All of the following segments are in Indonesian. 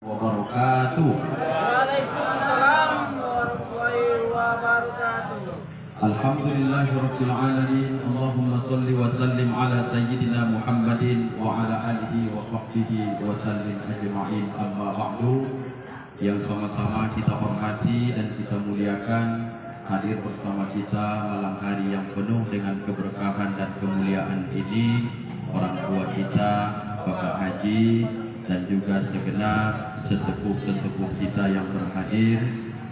wabarakatuh. Waalaikumsalam warahmatullahi wabarakatuh. Alhamdulillahirabbil alamin. Allahumma shalli wa sallim ala sayyidina Muhammadin wa ala alihi wa sahbihi wa sallim ajma'in. Amma ba'du. Yang sama-sama kita hormati dan kita muliakan, hadir bersama kita malam hari yang penuh dengan keberkahan dan kemuliaan ini, orang tua kita, Bapak Haji, dan juga segenap sesepuh-sesepuh kita yang berhadir,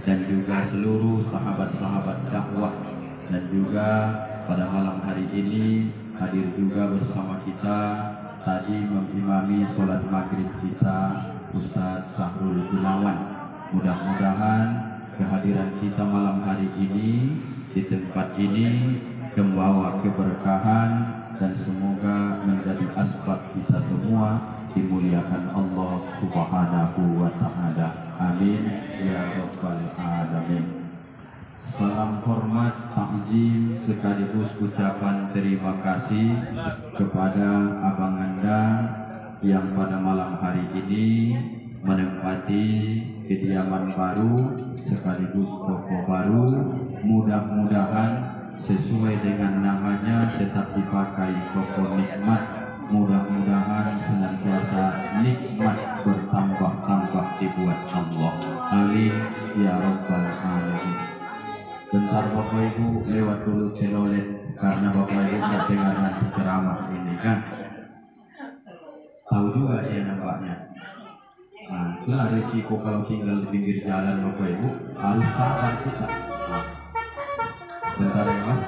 dan juga seluruh sahabat-sahabat dakwah, dan juga pada malam hari ini hadir juga bersama kita tadi mengimami sholat maghrib kita Ustadz Sahrul Gunawan. Mudah-mudahan kehadiran kita malam hari ini di tempat ini membawa keberkahan dan semoga menjadi asbab kita semua dimuliakan Allah Subhanahu wa Ta'ala. Amin ya rabbal alamin. Salam hormat, takzim sekaligus ucapan terima kasih kepada Abang Anda yang pada malam hari ini menempati kediaman baru sekaligus toko baru. Mudah-mudahan sesuai dengan namanya tetap dipakai toko nikmat. Mudah-mudahan senantiasa nikmat bertambah-tambah dibuat Allah. Amin ya rabbal alamin. Bentar Bapak Ibu lewat dulu telolet karena Bapak Ibu nggak dengar nanti ceramah ini kan. Tahu juga ya nampaknya. Nah, itulah risiko kalau tinggal di pinggir jalan Bapak Ibu, harus sabar kita. Nah, bentar ya Mas.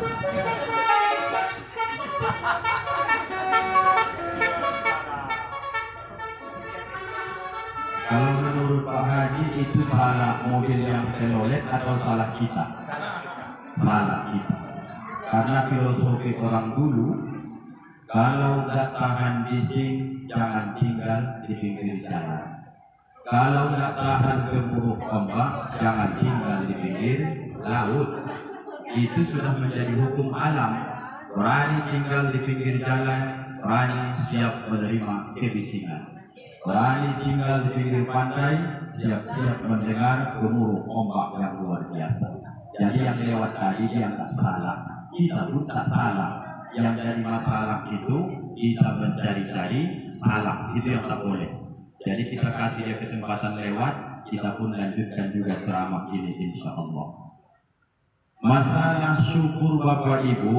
Kalau menurut Pak Haji itu salah mobil yang telolet atau salah kita? Salah kita. Karena filosofi orang dulu, kalau tidak tahan bising jangan tinggal di pinggir jalan. Kalau tidak tahan gemuruh ombak jangan tinggal di pinggir laut. Itu sudah menjadi hukum alam. Berani tinggal di pinggir jalan, berani siap menerima kebisingan. Berani tinggal di pinggir pantai, siap-siap mendengar gemuruh ombak yang luar biasa. Jadi yang lewat tadi dia nggak salah, kita pun tak salah. Yang jadi masalah itu kita mencari-cari salah, itu yang tak boleh. Jadi kita kasih dia kesempatan lewat, kita pun lanjutkan juga ceramah ini insya Allah. Masalah syukur Bapak Ibu,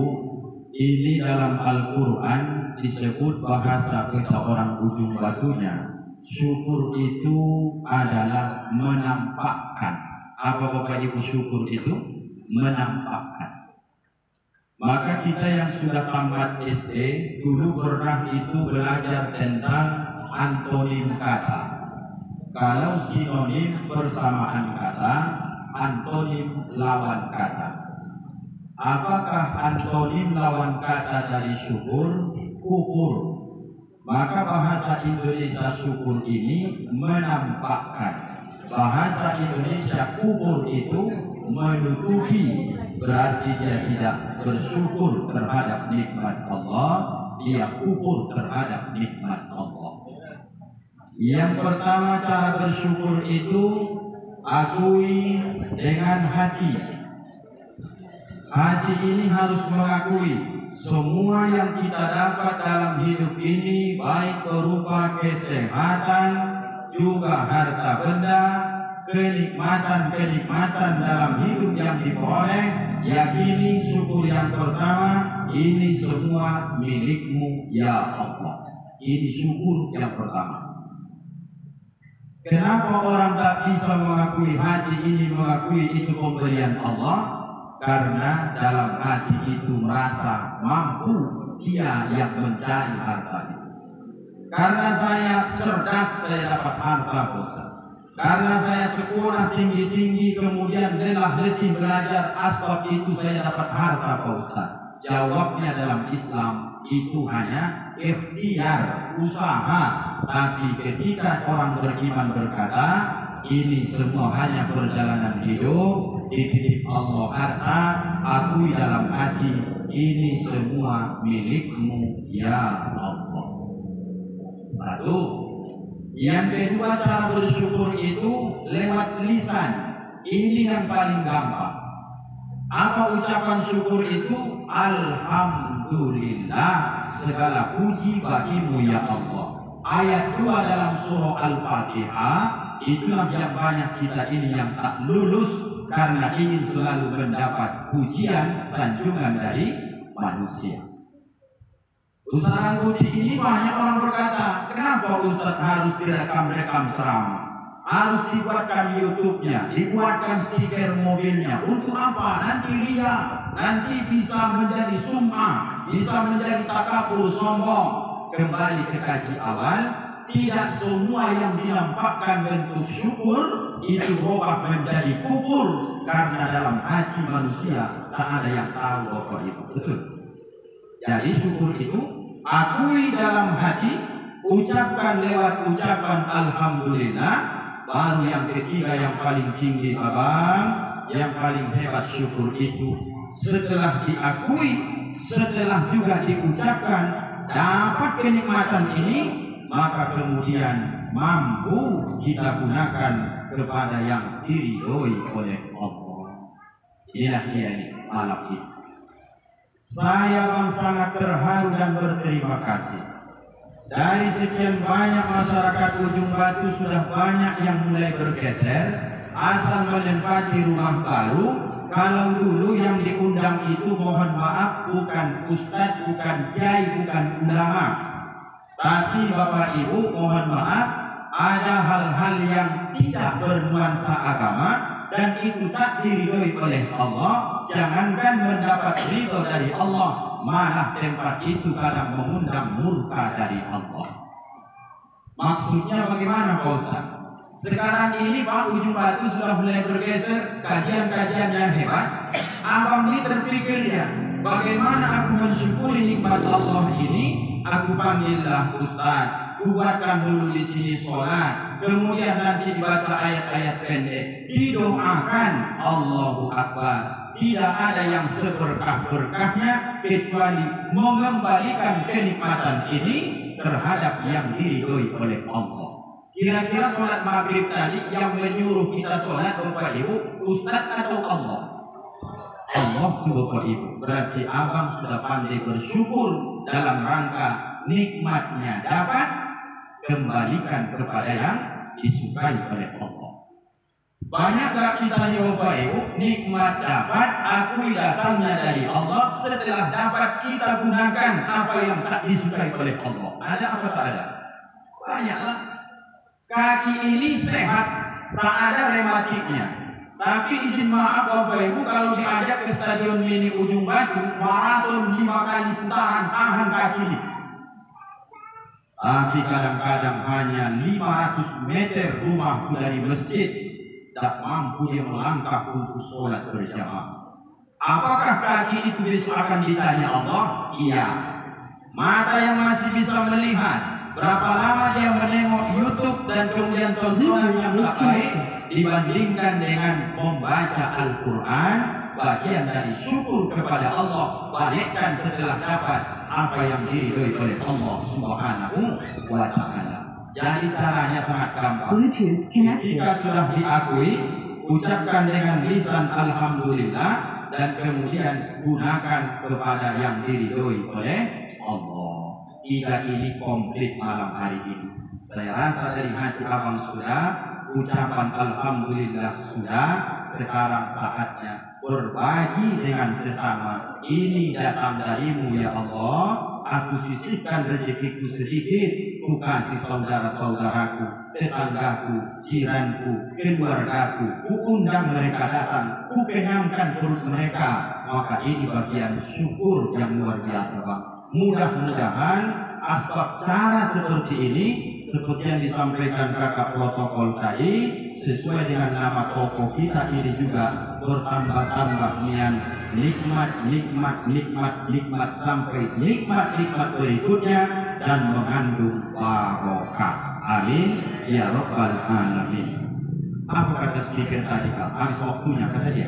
ini dalam Al-Quran disebut bahasa kita orang ujung batunya. Syukur itu adalah menampakkan. Apa Bapak Ibu syukur itu? Menampakkan. Maka kita yang sudah tamat SD dulu pernah itu belajar tentang antonim kata. Kalau sinonim persamaan kata, antonim lawan kata. Apakah antonim lawan kata dari syukur? Kufur. Maka bahasa Indonesia syukur ini menampakkan. Bahasa Indonesia kufur itu menutupi, berarti dia tidak bersyukur terhadap nikmat Allah, dia kufur terhadap nikmat Allah. Yang pertama cara bersyukur itu akui dengan hati. Hati ini harus mengakui semua yang kita dapat dalam hidup ini, baik berupa kesehatan, juga harta benda, kenikmatan-kenikmatan dalam hidup yang diperoleh, yakini syukur yang pertama, ini semua milikmu ya Allah. Ini syukur yang pertama. Kenapa orang tak bisa mengakui hati ini, mengakui itu pemberian Allah? Karena dalam hati itu merasa mampu dia yang mencari harta itu. Karena saya cerdas, saya dapat harta Ustaz. Karena saya sekolah tinggi-tinggi kemudian lelah letih belajar, asbab itu saya dapat harta Pak Ustaz. Jawabnya dalam Islam itu hanya ikhtiar, usaha. Tapi ketika orang beriman berkata, ini semua hanya perjalanan hidup, dititip Allah harta, akui dalam hati, ini semua milikmu ya Allah. Satu. Yang kedua, cara bersyukur itu lewat lisan. Ini yang paling gampang. Apa ucapan syukur itu? Alhamdulillah, segala puji bagimu ya Allah. Ayat 2 dalam surah Al-Fatihah. Itulah yang banyak kita ini yang tak lulus karena ingin selalu mendapat pujian, sanjungan dari manusia. Ustaz Rangkuti ini banyak orang berkata, kenapa Ustaz harus direkam-rekam ceramah? Harus dibuatkan YouTube-nya, dibuatkan stiker mobilnya. Untuk apa? Nanti ria, nanti bisa menjadi sum'ah, bisa menjadi takabur, sombong. Kembali ke kaji awal, tidak semua yang dinampakkan bentuk syukur itu berubah menjadi kufur, karena dalam hati manusia tak ada yang tahu Bapak Ibu. Betul. Jadi syukur itu akui dalam hati, ucapkan lewat ucapan alhamdulillah. Baru yang ketiga yang paling tinggi abang, yang paling hebat syukur itu setelah diakui, setelah juga diucapkan dapat kenikmatan ini, maka kemudian mampu kita gunakan kepada yang diridhoi oleh Allah. Inilah dia ini malam ini. Saya sangat terharu dan berterima kasih. Dari sekian banyak masyarakat Ujung Batu sudah banyak yang mulai bergeser, asal menempati rumah baru. Kalau dulu yang diundang itu mohon maaf bukan ustadz, bukan kiai, bukan ulama. Tapi Bapak Ibu mohon maaf, ada hal-hal yang tidak bernuansa agama dan itu tak diridhoi oleh Allah. Jangankan mendapat ridho dari Allah, malah tempat itu kadang mengundang murka dari Allah. Maksudnya bagaimana Pak Ustaz? Sekarang ini Pak Ujung Batu sudah mulai bergeser, kajian-kajian yang hebat. Abang ini terpikirnya, bagaimana aku mensyukuri nikmat Allah ini? Aku panggillah Ustaz, buatkan dulu di sini sholat, kemudian nanti dibaca ayat-ayat pendek, didoakan Allahu Akbar. Tidak ada yang seberkah-berkahnya kecuali mengembalikan kenikmatan ini terhadap yang diridhoi oleh Allah. Kira-kira sholat maghrib tadi yang menyuruh kita sholat Bapak Ibu, Ustaz atau Allah? Allah itu Bapak Ibu. Berarti abang sudah pandai bersyukur dalam rangka nikmatnya dapat, kembalikan kepada yang disukai oleh Allah. Banyak gak kita nih Bapak Ibu, nikmat dapat, akui datangnya dari Allah. Setelah dapat kita gunakan apa yang tak disukai oleh Allah. Ada apa tak ada? Banyaklah. Kaki ini sehat, tak ada rematiknya. Tapi izin maaf Bapak Ibu, kalau diajak ke Stadion Mini Ujung Batu, maraton 5 kali putaran tahan kaki ini. Tapi kadang-kadang hanya 500 meter rumahku dari masjid, tak mampu dia melangkah untuk sholat berjamaah. Apakah kaki itu besok akan ditanya Allah? Iya. Mata yang masih bisa melihat, berapa lama dia menengok YouTube dan kemudian tontonan yang tak baik dibandingkan dengan membaca Al-Quran, bagian dari syukur kepada Allah, balikkan setelah dapat apa yang diridhoi oleh Allah Subhanahu wa Ta'ala. Jadi caranya sangat gampang. Jika sudah diakui, ucapkan dengan lisan alhamdulillah dan kemudian gunakan kepada yang diridhoi oleh Allah. 3 ini komplit malam hari ini. Saya rasa dari hati abang sudah, ucapan alhamdulillah sudah. Sekarang saatnya berbagi dengan sesama. Ini datang darimu ya Allah. Aku sisihkan rezekiku sedikit, ku kasih saudara-saudaraku, tetanggaku, jiranku, keluargaku, ku undang mereka datang, ku kenyangkan perut mereka. Maka ini bagian syukur yang luar biasa Pak. Mudah-mudahan asbab cara seperti ini, seperti yang disampaikan kakak protokol tadi, sesuai dengan nama toko kita ini juga bertambah-tambah nian nikmat sampai nikmat berikutnya dan mengandung barokah. Amin ya rabbal alamin. Apa kata speaker tadi Kak? Habis waktunya kata dia.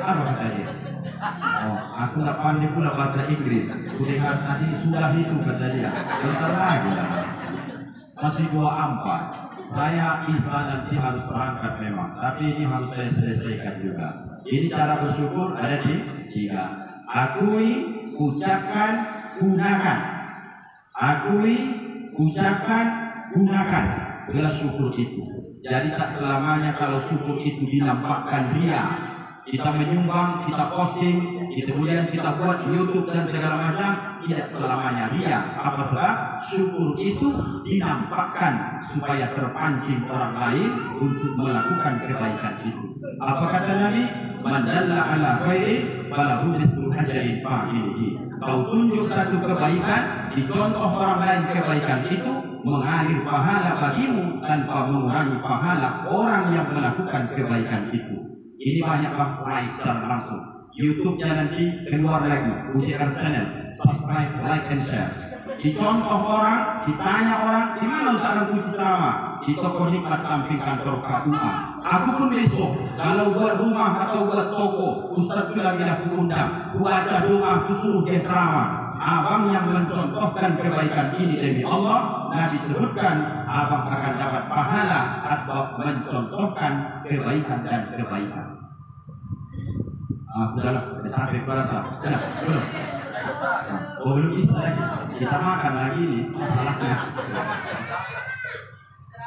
Apa kata dia? Oh, aku nggak pandai pula bahasa Inggris. Kudengar tadi sudah itu kata dia. Bentar lagi lah. masih 24. Saya bisa nanti harus berangkat memang, tapi ini harus saya selesaikan juga. Ini cara bersyukur ada di 3. Akui, ucapkan, gunakan. Akui, ucapkan, gunakan. Itulah syukur itu. Jadi tak selamanya kalau syukur itu dinampakkan ria. Kita menyumbang, kita posting, kemudian kita buat YouTube dan segala macam, tidak selamanya ria. Apa sebab? Syukur itu dinampakkan supaya terpancing orang lain untuk melakukan kebaikan itu. Apa kata Nabi? Man dalla ala khairin falahu mislu ajrin fa'ilihi. Kau tunjuk satu kebaikan, dicontoh orang lain kebaikan itu, mengalir pahala bagimu tanpa mengurangi pahala orang yang melakukan kebaikan itu. Ini banyak bang, like secara langsung. YouTube-nya nanti keluar lagi, UJR channel, subscribe, like and share. Dicontoh orang, ditanya orang, di mana Ustaz Putih ceramah? Di toko nikmat samping kantor KUA. Aku pun besok, kalau buat rumah atau buat toko, Ustaz bilang aku undang, baca doa, aku suruh dia ceramah. Abang yang mencontohkan kebaikan ini demi Allah, Nabi sebutkan abang akan dapat pahala asbab mencontohkan kebaikan dan kebaikan. Udahlah, udah capek berasa. Udah, belum. Belum bisa lagi. Kita makan lagi nih masalahnya.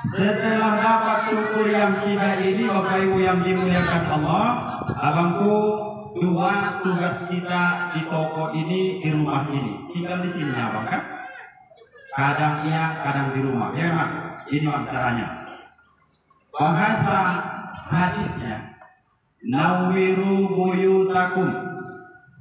Setelah dapat syukur yang 3 ini, Bapak Ibu yang dimuliakan Allah, abangku, 2 tugas kita di toko ini, di rumah ini. Tinggal di sini abang kan? Kadang iya, kadang di rumah. Ya Mak, ini Mak caranya. Bahasa hadisnya, Nawwiru buyutakum,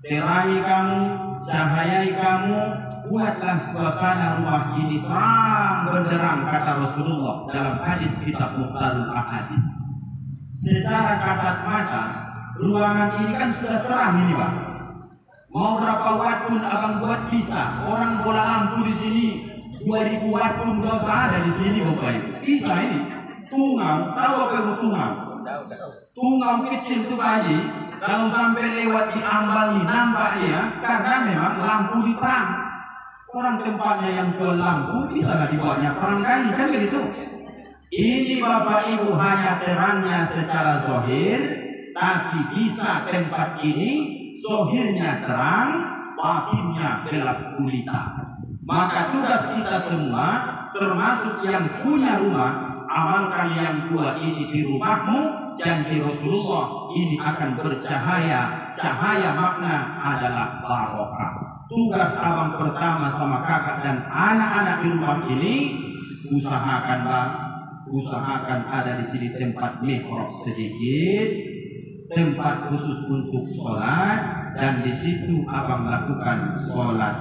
terangi kamu, cahayai kamu, buatlah suasana rumah ini terang benderang, kata Rasulullah dalam hadis kitab Mukhtarul Ahadis. Secara kasat mata, ruangan ini kan sudah terang ini Pak. Mau berapa watt pun abang buat bisa. Orang bola lampu di sini 2000 watt pun gak usah ada di sini Bapak Ibu. Bisa ini. Tungau, tahu apa itu tungau? Tungau kecil tuh Pak Haji, kalau sampai lewat di ambal nih nampak dia, karena memang lampu diterang. Orang tempatnya yang jual lampu bisa nggak dibuatnya terang kali kan begitu. Ini Bapak Ibu hanya terangnya secara zahir, tapi bisa tempat ini zahirnya terang, batinnya gelap gulita. Maka tugas kita semua, termasuk yang punya rumah, amalkan yang 2 ini di rumahmu. Janji Rasulullah ini akan bercahaya. Cahaya makna adalah barokah. Tugas abang pertama sama kakak dan anak-anak di rumah ini, usahakan Bang, usahakan ada di sini tempat mihrab sedikit, tempat khusus untuk sholat, dan di situ abang lakukan sholat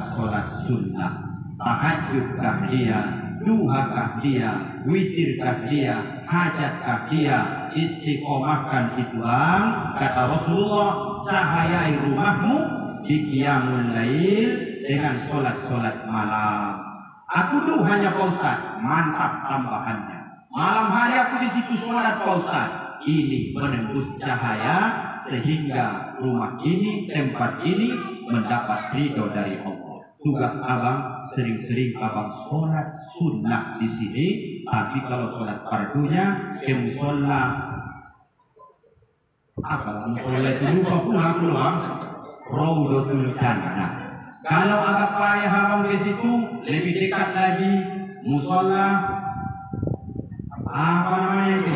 sunnah. Tahajudkah dia, duhakah dia, witirkah dia, hajatkah dia, istiqomahkan itu Bang. Kata Rasulullah, cahayai rumahmu di qiyamul lail dengan sholat malam. Aku tuh hanya Pak Ustaz, mantap tambahannya. Malam hari aku di situ sholat Pak Ustaz. Ini menembus cahaya sehingga rumah ini, tempat ini mendapat ridho dari Allah. Tugas abang sering-sering abang sholat sunnah di sini, tapi kalau sholat fardunya ke musola, apa musola itu lupa pulang Raudatul Jannah. Kalau agak payah abang ke situ, lebih dekat lagi musola, apa namanya itu?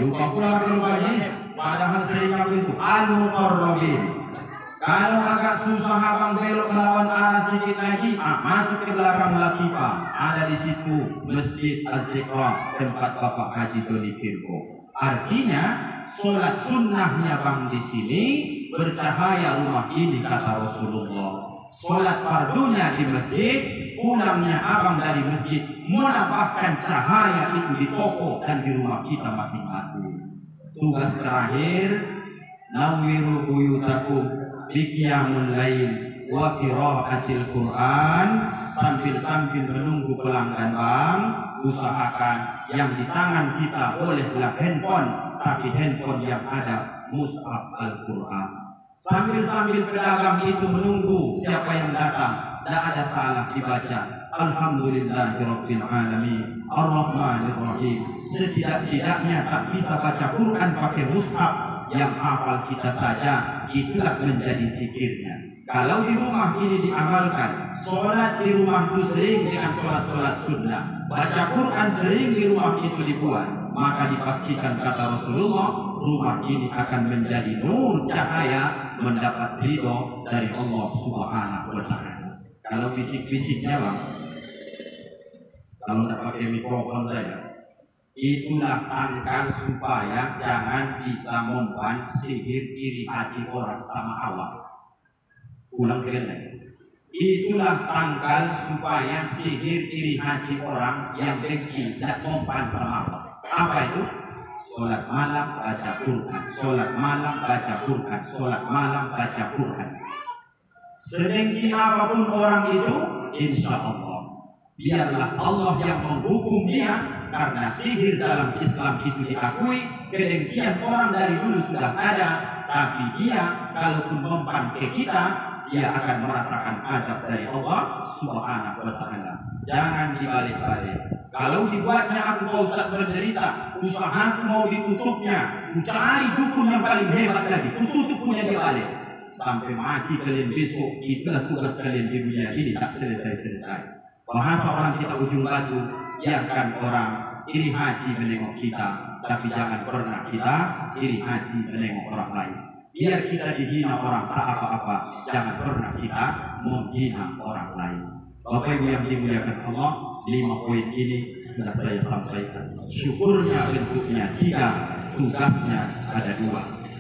Lupa pulang lagi. Padahal sering aku itu Al-Muqarrabin. Kalau agak susah abang belok melawan arah sedikit lagi, masuk ke belakang Latifah. Ada di situ Masjid Az-Ziqra, tempat Bapak Haji Doni Firko. Artinya sholat sunnahnya bang di sini bercahaya rumah ini, kata Rasulullah. Sholat fardunya di masjid, pulangnya abang dari masjid menambahkan cahaya itu di toko dan di rumah kita masing-masing. Tugas terakhir, nawwiru buyutakum biqiyamul lail wa qiraatil Quran. Sambil menunggu pelanggan bang, usahakan yang di tangan kita bolehlah handphone, tapi handphone yang ada mushaf Al-Quran. Sambil pedagang itu menunggu siapa yang datang, tidak ada salah dibaca Alhamdulillahirabbil alamin Ar-Rahmanir Rahim. Setidak-tidaknya tak bisa baca Quran pakai mushaf, yang hafal kita saja itulah menjadi zikirnya. Kalau di rumah ini diamalkan, sholat di rumah itu sering dengan sholat-sholat sunnah, baca Quran sering di rumah itu dibuat, maka dipastikan kata Rasulullah, rumah ini akan menjadi nur cahaya, mendapat ridho dari Allah Subhanahu wa Ta'ala. Kalau bisik-bisiknya bang, kalau tidak pakai mikrofon saja, itulah tangkal supaya jangan bisa mempan sihir iri hati orang sama awak. Ulang sekali. Itulah tangkal supaya sihir iri hati orang yang dengki tidak mempan sama awak. Apa itu? Sholat malam baca Quran, sholat malam baca Quran, sholat malam baca Quran. Sedengki apapun orang itu, insya Allah biarlah Allah yang menghukum dia, karena sihir dalam Islam itu diakui. Kedengkian orang dari dulu sudah ada, tapi dia kalaupun mempan ke kita, dia akan merasakan azab dari Allah Subhanahu wa Ta'ala. Jangan dibalik-balik. Kalau dibuatnya aku Pak Ustaz menderita, usahaku mau ditutupnya, ku cari dukun yang paling hebat lagi, ku tutup punya dia balik. Sampai mati kalian besok, itulah tugas kalian di dunia ini, tak selesai-selesai. Bahasa orang kita ujung batu, biarkan orang iri hati menengok kita, tapi jangan pernah kita iri hati menengok orang lain. Biar kita dihina orang tak apa-apa, jangan pernah kita menghina orang lain. Bapak Ibu yang dimuliakan Allah, 5 poin ini sudah saya sampaikan. Syukurnya bentuknya 3, tugasnya ada 2.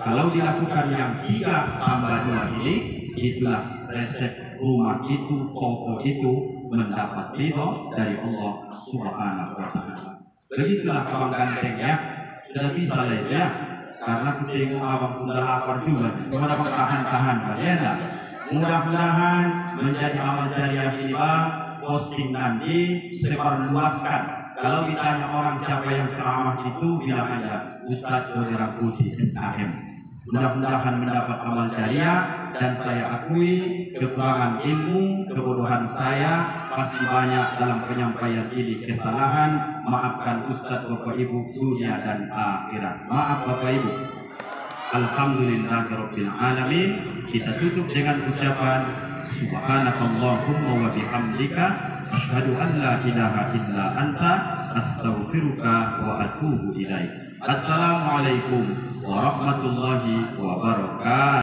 Kalau dilakukan yang 3 tambah 2 ini, itulah resep rumah itu, toko itu mendapat ridho dari Allah Subhanahu wa Ta'ala. Begitulah abang ganteng ya, sudah bisa lah ya, karena aku tengok abang sudah lapar juga. Cuma abang tahan-tahan ya enggak? Mudah-mudahan menjadi amal jariah ini bang, posting nanti sebarluaskan. Kalau ditanya orang siapa yang ceramah itu, bilang aja Ustadz Dodi Rangkuti SKM. Mudah-mudahan mendapat amal jariah, dan saya akui kekurangan ilmu, kebodohan saya pasti banyak dalam penyampaian ini, kesalahan. Maafkan Ustadz Bapak Ibu dunia dan akhirat. Maaf Bapak Ibu. Alhamdulillahirabbil alamin. Kita tutup dengan ucapan Subhanakallahumma wa bihamdika asyhadu an la ilaha illa anta astaghfiruka wa atubu ilaik. Assalamualaikum warahmatullahi wabarakatuh.